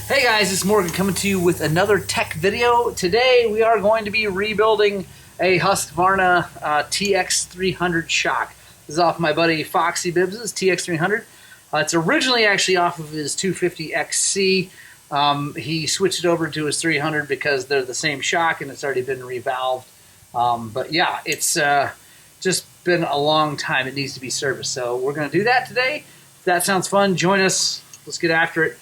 Hey guys, it's Morgan coming to you with another tech video. Today we are going to be rebuilding a Husqvarna TX300 shock. This is off my buddy Foxy Bibbs's TX300. It's originally actually off of his 250XC. He switched it over to his 300 because they're the same shock and it's already been revalved. But yeah, it's just been a long time. It needs to be serviced. So we're going to do that today. If that sounds fun, join us. Let's get after it.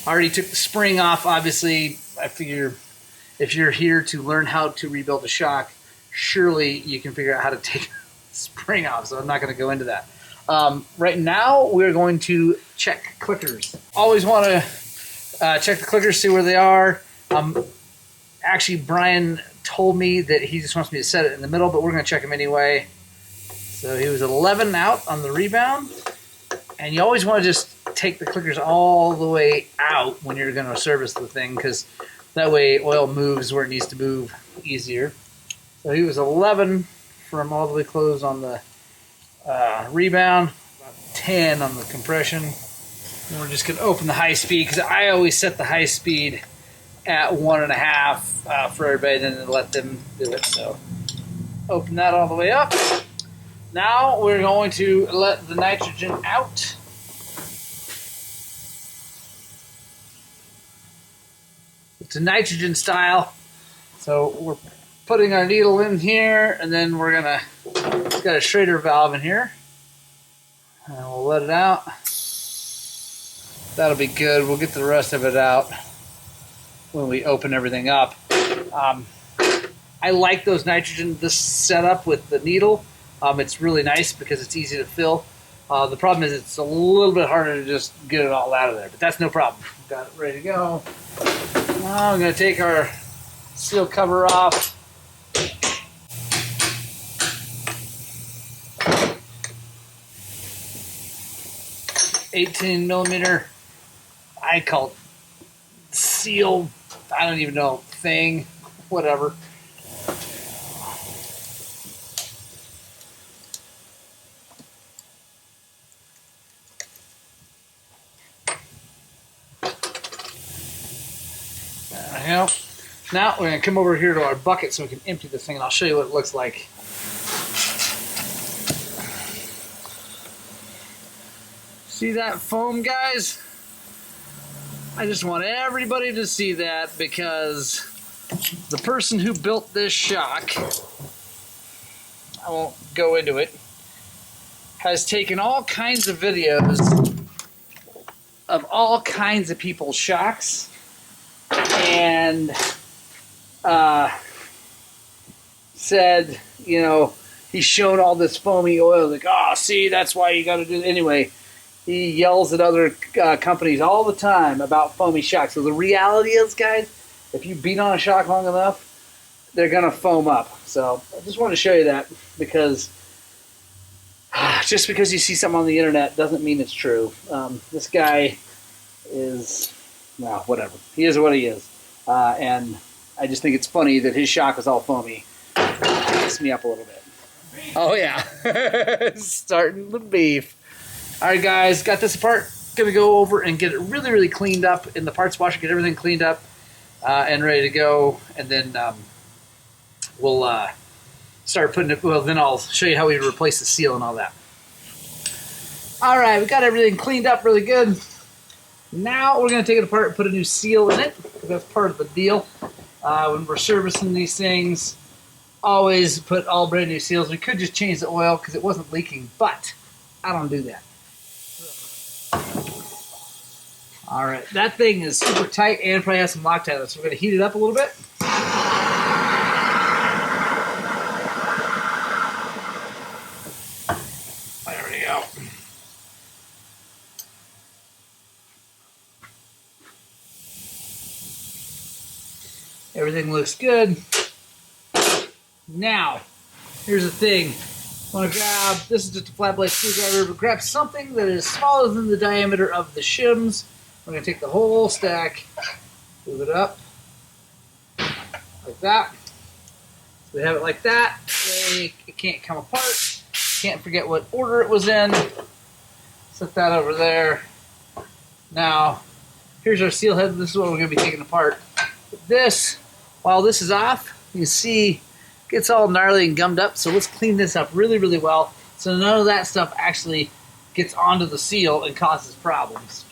I already took the spring off. Obviously, I figure if you're here to learn how to rebuild a shock, surely you can figure out how to take the spring off, so I'm not going to go into that. Right now, we're going to check clickers. Always want to check the clickers, see where they are. Actually, Brian told me that he just wants me to set it in the middle, but we're going to check them anyway. So he was 11 out on the rebound. And you always want to just take the clickers all the way out when you're going to service the thing, because that way oil moves where it needs to move easier. So he was 11 from all the way closed on the rebound, about 10 on the compression. And we're just going to open the high speed, because I always set the high speed at 1.5 for everybody, then let them do it. So open that all the way up. Now we're going to let the nitrogen out. It's a nitrogen style. So we're putting our needle in here, and then we're gonna, it's got a Schrader valve in here. And we'll let it out. That'll be good. We'll get the rest of it out when we open everything up. I like those nitrogen, this setup with the needle. It's really nice because it's easy to fill. The problem is it's a little bit harder to just get it all out of there, but that's no problem. Got it ready to go. Now I'm going to take our seal cover off. $18mm, I call it seal, I don't even know, thing, whatever. Now we're going to come over here to our bucket so we can empty this thing, and I'll show you what it looks like. See that foam, guys? I just want everybody to see that, because the person who built this shock, I won't go into it, has taken all kinds of videos of all kinds of people's shocks, and said, you know, he's shown all this foamy oil, like, oh, see, that's why you got to do it. Anyway, he yells at other companies all the time about foamy shocks. So the reality is, guys, if you beat on a shock long enough, they're going to foam up. So I just wanted to show you that, because just because you see something on the internet doesn't mean it's true. This guy is, well, whatever. He is what he is. And I just think it's funny that his shock was all foamy. It picks me up a little bit. Oh yeah, starting the beef. All right, guys, got this apart. Gonna go over and get it really, really cleaned up in the parts washer. Get everything cleaned up and ready to go, and then we'll start putting it. Well, then I'll show you how we replace the seal and all that. All right, we got everything cleaned up really good. Now we're going to take it apart and put a new seal in it, because that's part of the deal. When we're servicing these things, always put all brand new seals. We could just change the oil because it wasn't leaking, but I don't do that. All right, that thing is super tight and probably has some Loctite on it, so we're going to heat it up a little bit. There we go. Everything looks good. Now, here's the thing. Want to grab, this is just a flat blade screwdriver, but grab something that is smaller than the diameter of the shims. We're going to take the whole stack, move it up like that. So we have it like that. It can't come apart. Can't forget what order it was in. Set that over there. Now, here's our seal head. This is what we're going to be taking apart. This, while this is off, you can see it gets all gnarly and gummed up. So let's clean this up really, really well, so none of that stuff actually gets onto the seal and causes problems.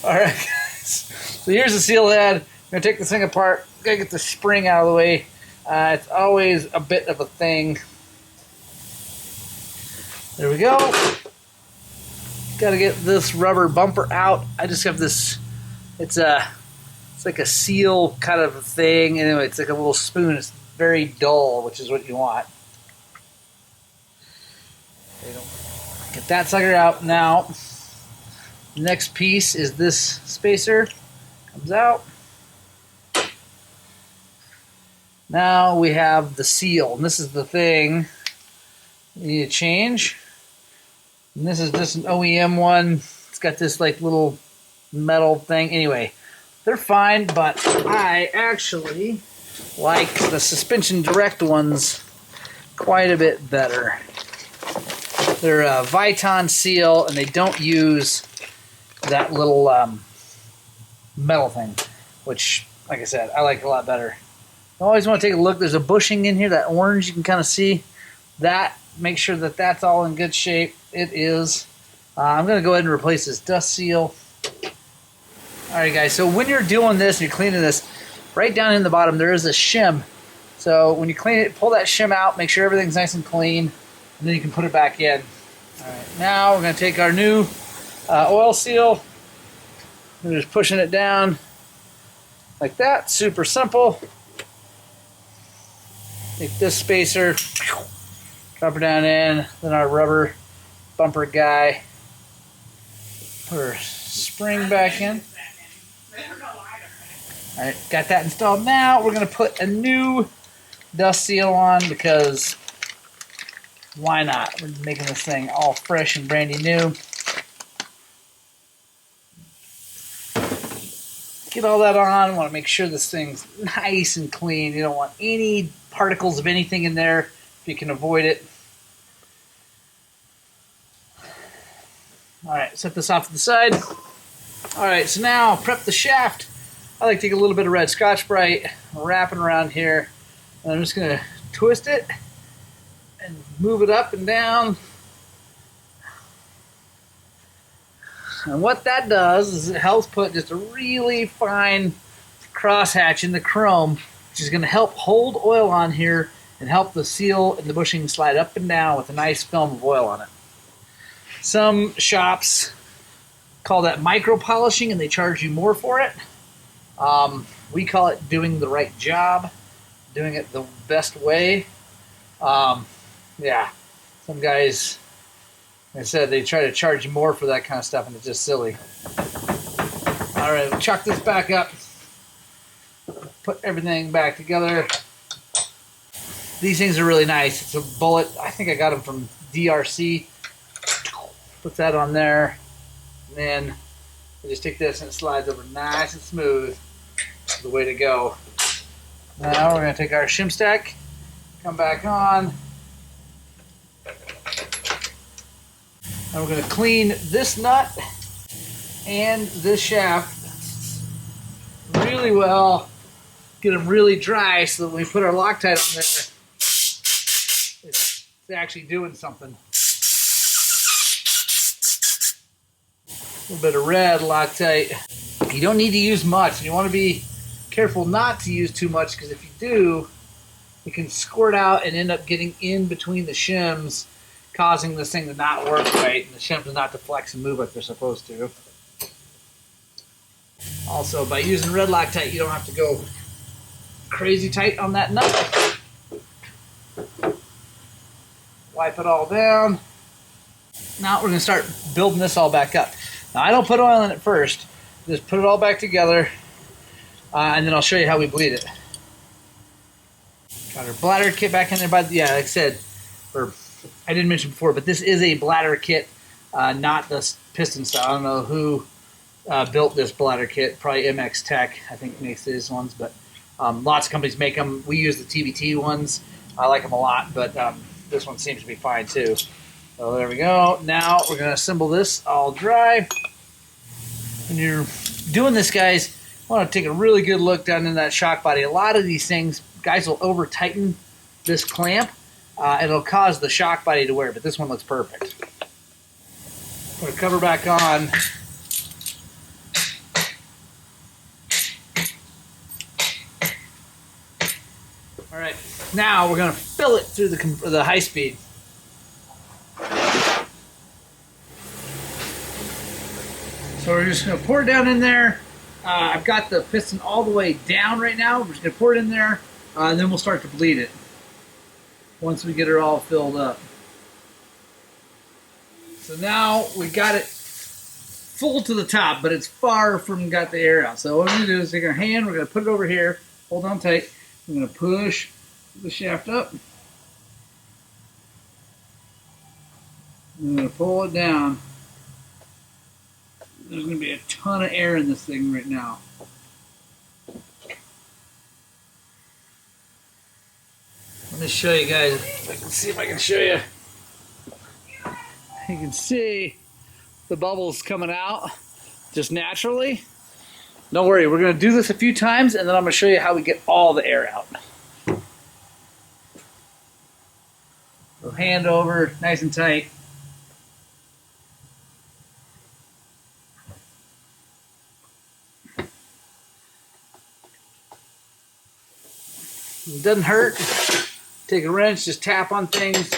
All right, guys. So here's the seal head. I'm going to take this thing apart. Gotta get the spring out of the way. It's always a bit of a thing. There we go. Got to get this rubber bumper out. I just have this. It's like a seal kind of thing. Anyway, it's like a little spoon. It's very dull, which is what you want. Get that sucker out now. Next piece is this spacer. Comes out. Now we have the seal, and this is the thing you need to change. And this is just an OEM one. It's got this like little metal thing. Anyway, they're fine, but I actually like the suspension direct ones quite a bit better. They're a Viton seal, and they don't use that little metal thing, which, like I said, I like a lot better. I always want to take a look. There's a bushing in here, that orange you can kind of see. That, make sure that that's all in good shape. It is. I'm going to go ahead and replace this dust seal. Alright guys, so when you're doing this and you're cleaning this, right down in the bottom there is a shim. So when you clean it, pull that shim out, make sure everything's nice and clean, and then you can put it back in. Alright, now we're going to take our new oil seal. We're just pushing it down like that. Super simple. Take this spacer, drop it down in, then our rubber bumper guy. Put our spring back in. Alright, got that installed. Now we're going to put a new dust seal on, because why not? We're making this thing all fresh and brandy new. Get all that on. Want to make sure this thing's nice and clean. You don't want any particles of anything in there if you can avoid it. Alright, set this off to the side. Alright, so now prep the shaft. I like to take a little bit of red Scotch-Brite, wrap it around here, and I'm just going to twist it and move it up and down. And what that does is it helps put just a really fine crosshatch in the chrome, which is going to help hold oil on here and help the seal and the bushing slide up and down with a nice film of oil on it. Some shops call that micro polishing, and they charge you more for it. We call it doing the right job, doing it the best way. Yeah, some guys, like I said, they try to charge you more for that kind of stuff, and it's just silly. All right, we'll chuck this back up, put everything back together. These things are really nice. It's a bullet. I think I got them from DRC. Put that on there, and then you just take this and it slides over nice and smooth. The way to go. Now we're going to take our shim stack, come back on, and we're going to clean this nut and this shaft really well, get them really dry so that when we put our Loctite on there, it's actually doing something. A little bit of red Loctite. You don't need to use much, and you want to be careful not to use too much, because if you do, it can squirt out and end up getting in between the shims, causing this thing to not work right, and the shims not to flex and move like they're supposed to. Also, by using red Loctite, you don't have to go crazy tight on that nut. Wipe it all down. Now we're going to start building this all back up. Now I don't put oil in it first. Just put it all back together, and then I'll show you how we bleed it. Got our bladder kit back in there. Yeah, like I said, or I didn't mention before, but this is a bladder kit. not the piston style. I don't know who built this bladder kit. Probably MX Tech, I think, makes these ones, but lots of companies make them. We use the TBT ones. I like them a lot, but this one seems to be fine too. So there we go. Now we're going to assemble this all dry. When you're doing this, guys, I want to take a really good look down in that shock body. A lot of these things, guys will over tighten this clamp, and it'll cause the shock body to wear, but this one looks perfect. Put a cover back on. All right, now we're going to fill it through the high speed. So we're just going to pour it down in there. I've got the piston all the way down right now. We're just going to pour it in there, and then we'll start to bleed it once we get it all filled up. So now we got it full to the top, but it's far from got the air out. So what we're going to do is take our hand, we're going to put it over here, hold on tight. We're going to push the shaft up. I'm going to pull it down. There's going to be a ton of air in this thing right now. Let me show you guys. I can see if I can show you. You can see the bubbles coming out just naturally. Don't worry, we're going to do this a few times, and then I'm going to show you how we get all the air out. So hand over, nice and tight. It doesn't hurt. Take a wrench, just tap on things.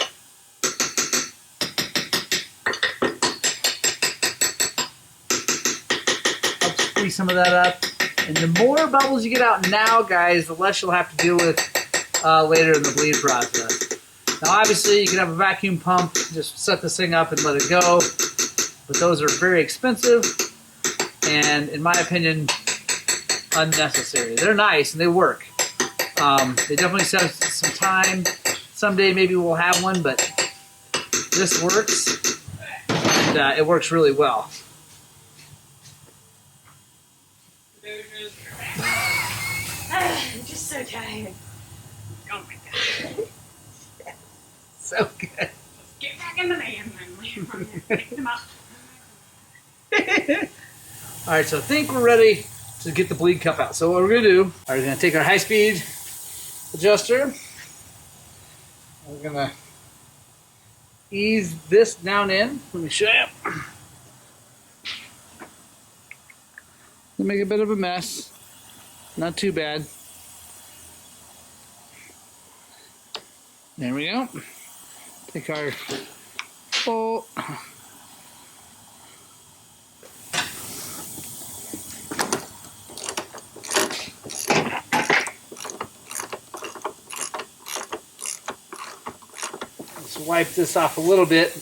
Help squeeze some of that up. And the more bubbles you get out now, guys, the less you'll have to deal with later in the bleed process. Now, obviously, you can have a vacuum pump, just set this thing up and let it go. But those are very expensive and, in my opinion, unnecessary. They're nice and they work. They definitely save some time. Someday maybe we'll have one, but this works, and it works really well. I'm just so tired. Oh my god. So good. Let's get back in the van and pick them up. Alright, so I think we're ready to get the bleed cup out. So what we're going to do, we're going to take our high-speed adjuster. We're going to ease this down in. Let me show you. We'll make a bit of a mess. Not too bad. There we go. Take our full. Let's wipe this off a little bit.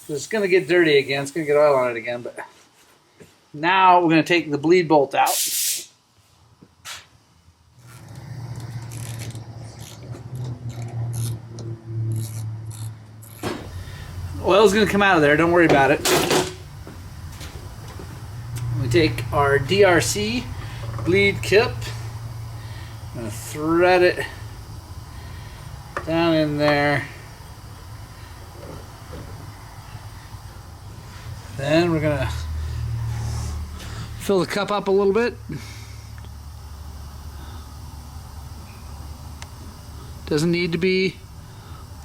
It's going to get dirty again. It's going to get oil on it again. But now we're going to take the bleed bolt out. Oil's going to come out of there. Don't worry about it. We take our DRC bleed kip. I'm going to thread it down in there. Then we're going to fill the cup up a little bit. Doesn't need to be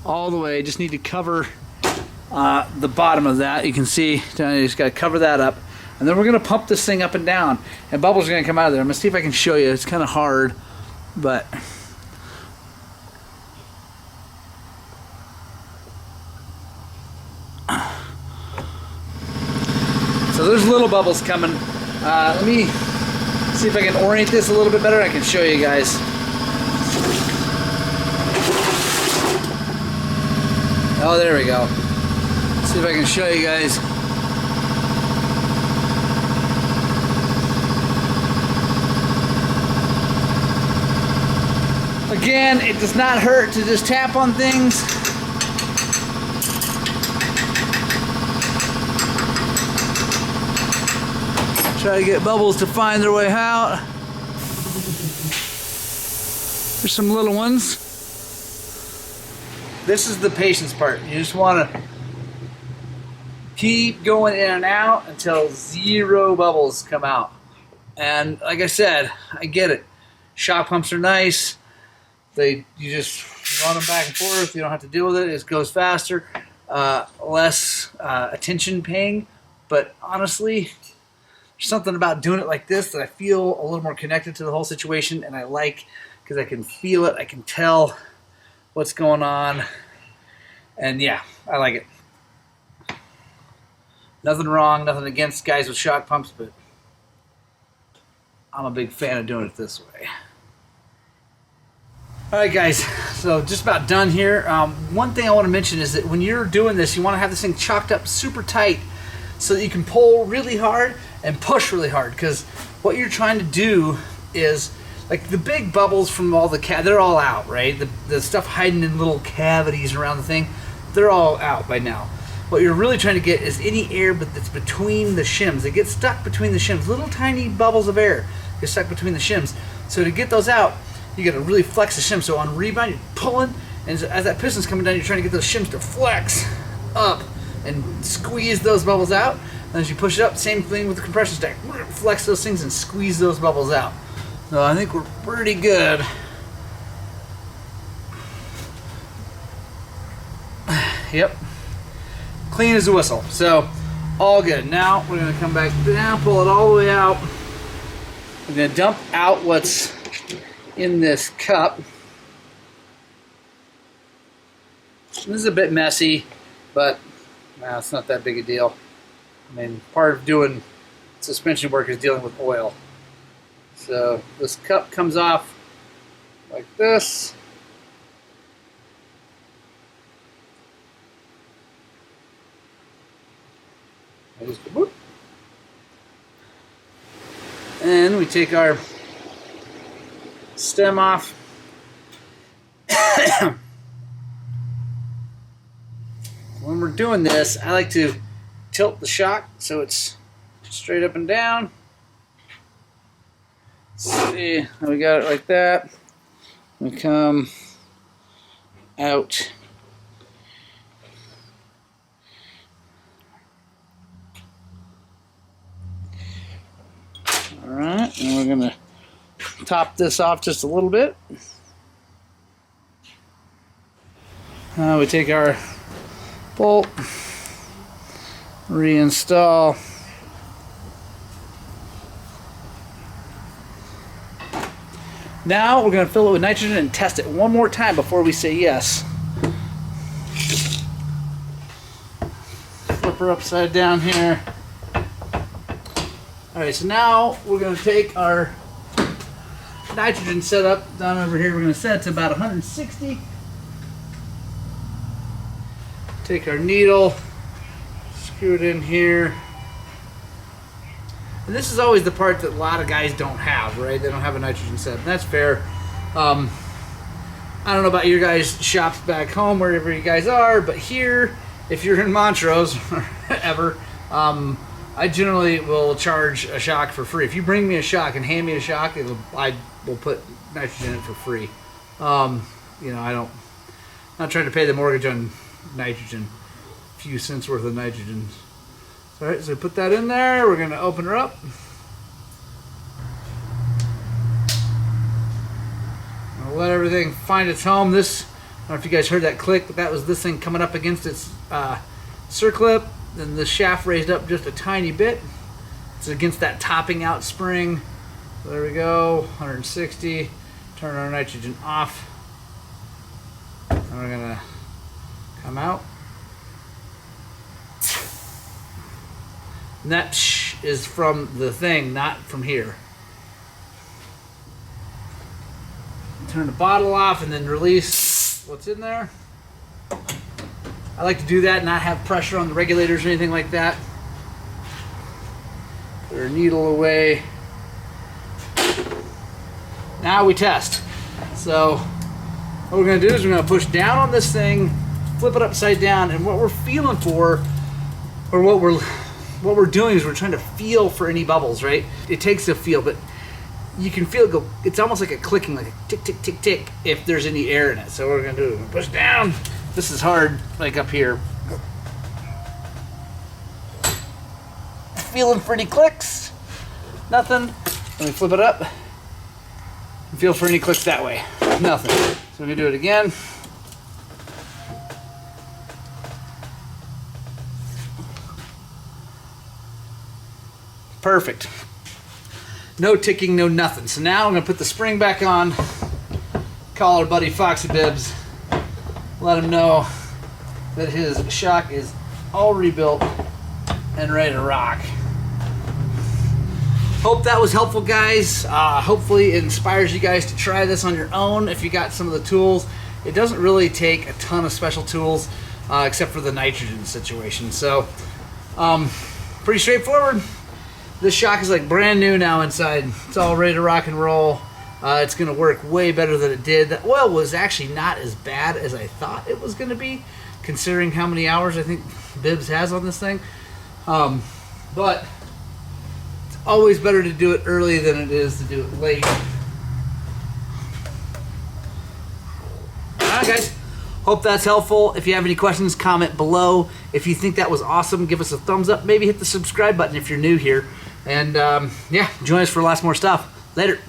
all the way. Just need to cover the bottom of that. You can see, you just got to cover that up. And then we're going to pump this thing up and down. And bubbles are going to come out of there. I'm going to see if I can show you. It's kind of hard, but... So there's little bubbles coming. Let me see if I can orient this a little bit better. I can show you guys. Oh, there we go. Let's see if I can show you guys. Again, it does not hurt to just tap on things. Try to get bubbles to find their way out. There's some little ones. This is the patience part. You just want to keep going in and out until 0 bubbles come out. And like I said, I get it. Shock pumps are nice. You just run them back and forth. You don't have to deal with it. It goes faster, less attention paying. But honestly, there's something about doing it like this that I feel a little more connected to the whole situation, and I like, because I can feel it, I can tell what's going on, and yeah, I like it. Nothing wrong, nothing against guys with shock pumps, but I'm a big fan of doing it this way. Alright guys, so just about done here. One thing I want to mention is that when you're doing this, you want to have this thing chalked up super tight so that you can pull really hard and push really hard, because what you're trying to do is, like, the big bubbles from all the they're all out, right? The stuff hiding in little cavities around the thing, they're all out by now. What you're really trying to get is any air that's between the shims. They get stuck between the shims. Little tiny bubbles of air get stuck between the shims. So to get those out, you got to really flex the shim. So on rebound, you're pulling, and as that piston's coming down, you're trying to get those shims to flex up and squeeze those bubbles out. And as you push it up, same thing with the compression stack. Flex those things and squeeze those bubbles out. So I think we're pretty good. Yep. Clean as a whistle. So all good. Now we're going to come back down, pull it all the way out. We're going to dump out what's in this cup. This is a bit messy, but it's not that big a deal. I mean, part of doing suspension work is dealing with oil. So this cup comes off like this. And we take our stem off. When we're doing this, I like to tilt the shock so it's straight up and down. See, we got it like that. We come out. Alright, and we're going to top this off just a little bit. We take our bolt, reinstall. Now we're going to fill it with nitrogen and test it one more time before we say yes. Flip her upside down here. Alright, so now we're going to take our nitrogen setup down over here. We're going to set it to about 160. Take our needle, screw it in here. And this is always the part that a lot of guys don't have, right? They don't have a nitrogen setup, and that's fair. I don't know about your guys' shops back home, wherever you guys are, but here, if you're in Montrose or ever, I generally will charge a shock for free. If you bring me a shock and hand me a shock, I will put nitrogen in it for free. You know, I'm not trying to pay the mortgage on nitrogen. A few cents worth of nitrogen. All right, so put that in there. We're going to open her up. I'll let everything find its home. This, I don't know if you guys heard that click, but that was this thing coming up against its circlip. Then the shaft raised up just a tiny bit. It's against that topping out spring. So there we go, 160. Turn our nitrogen off. And we're going to come out. And that is from the thing, not from here. Turn the bottle off and then release what's in there. I like to do that and not have pressure on the regulators or anything like that. Put our needle away. Now we test. So what we're going to do is we're going to push down on this thing, flip it upside down, and what we're feeling for, or what what we're doing is we're trying to feel for any bubbles, right? It takes a feel, but you can feel it go. It's almost like a clicking, like a tick, tick, tick, tick, if there's any air in it. So what we're gonna do, push down. This is hard, like up here. Feeling for any clicks? Nothing. Let me flip it up. Feel for any clicks that way. Nothing. So we're gonna do it again. Perfect. No ticking, no nothing. So now I'm gonna put the spring back on, call our buddy Foxy Bibbs, let him know that his shock is all rebuilt and ready to rock. Hope that was helpful, guys. Hopefully it inspires you guys to try this on your own if you got some of the tools. It doesn't really take a ton of special tools except for the nitrogen situation. So pretty straightforward. This shock is like brand new now inside. It's all ready to rock and roll. It's going to work way better than it did. The oil was actually not as bad as I thought it was going to be, considering how many hours I think Bibbs has on this thing. But it's always better to do it early than it is to do it late. Alright guys, hope that's helpful. If you have any questions, comment below. If you think that was awesome, give us a thumbs up. Maybe hit the subscribe button if you're new here. And yeah, join us for lots more stuff. Later.